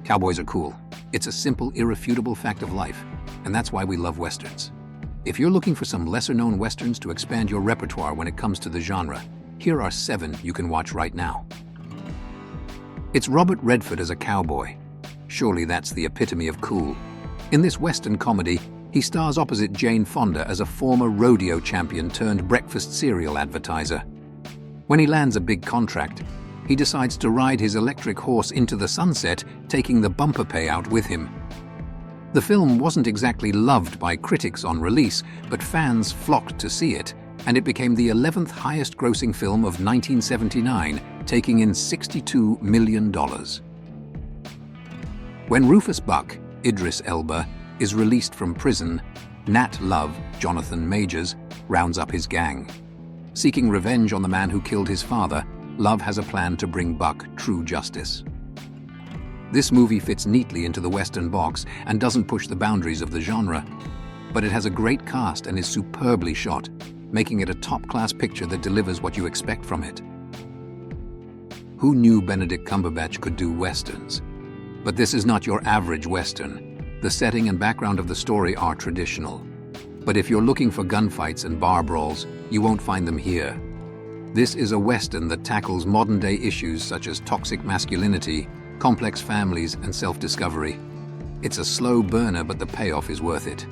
Cowboys are cool. It's a simple, irrefutable fact of life, and that's why we love Westerns. If you're looking for some lesser-known Westerns to expand your repertoire when it comes to the genre, here are 7 you can watch right now. It's Robert Redford as a cowboy. Surely that's the epitome of cool. In this Western comedy, he stars opposite Jane Fonda as a former rodeo champion turned breakfast cereal advertiser. When he lands a big contract, he decides to ride his electric horse into the sunset, taking the bumper payout with him. The film wasn't exactly loved by critics on release, but fans flocked to see it, and it became the 11th highest-grossing film of 1979, taking in $62 million. When Rufus Buck, Idris Elba, is released from prison, Nat Love, Jonathan Majors, rounds up his gang. Seeking revenge on the man who killed his father, Love has a plan to bring Buck true justice. This movie fits neatly into the Western box and doesn't push the boundaries of the genre, but it has a great cast and is superbly shot, making it a top-class picture that delivers what you expect from it. Who knew Benedict Cumberbatch could do Westerns? But this is not your average Western. The setting and background of the story are traditional. But if you're looking for gunfights and bar brawls, you won't find them here. This is a Western that tackles modern-day issues such as toxic masculinity, complex families, and self-discovery. It's a slow burner, but the payoff is worth it.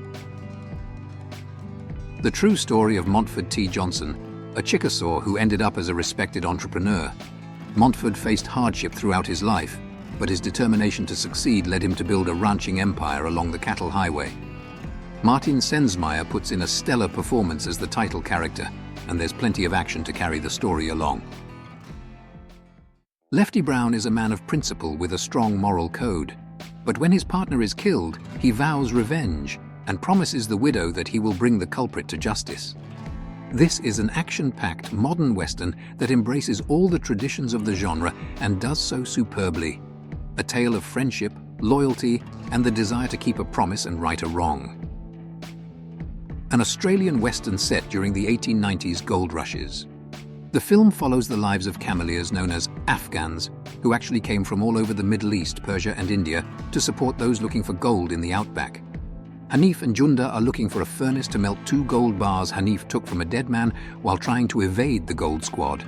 The true story of Montford T. Johnson, a Chickasaw who ended up as a respected entrepreneur. Montford faced hardship throughout his life, but his determination to succeed led him to build a ranching empire along the cattle highway. Martin Sensmeyer puts in a stellar performance as the title character, and there's plenty of action to carry the story along. Lefty Brown is a man of principle with a strong moral code, but when his partner is killed, he vows revenge and promises the widow that he will bring the culprit to justice. This is an action-packed modern Western that embraces all the traditions of the genre and does so superbly. A tale of friendship, loyalty, and the desire to keep a promise and right a wrong. An Australian Western set during the 1890s gold rushes. The film follows the lives of cameleers known as Afghans, who actually came from all over the Middle East, Persia, and India to support those looking for gold in the outback. Hanif and Junda are looking for a furnace to melt 2 gold bars Hanif took from a dead man while trying to evade the gold squad.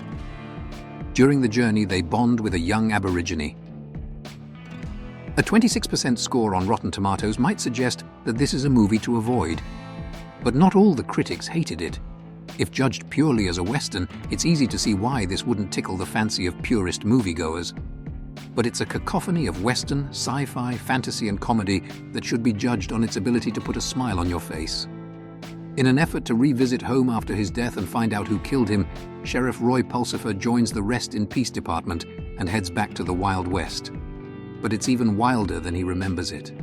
During the journey, they bond with a young Aborigine. A 26% score on Rotten Tomatoes might suggest that this is a movie to avoid. But not all the critics hated it. If judged purely as a Western, it's easy to see why this wouldn't tickle the fancy of purist moviegoers. But it's a cacophony of Western, sci-fi, fantasy, and comedy that should be judged on its ability to put a smile on your face. In an effort to revisit home after his death and find out who killed him, Sheriff Roy Pulsifer joins the Rest in Peace Department and heads back to the Wild West. But it's even wilder than he remembers it.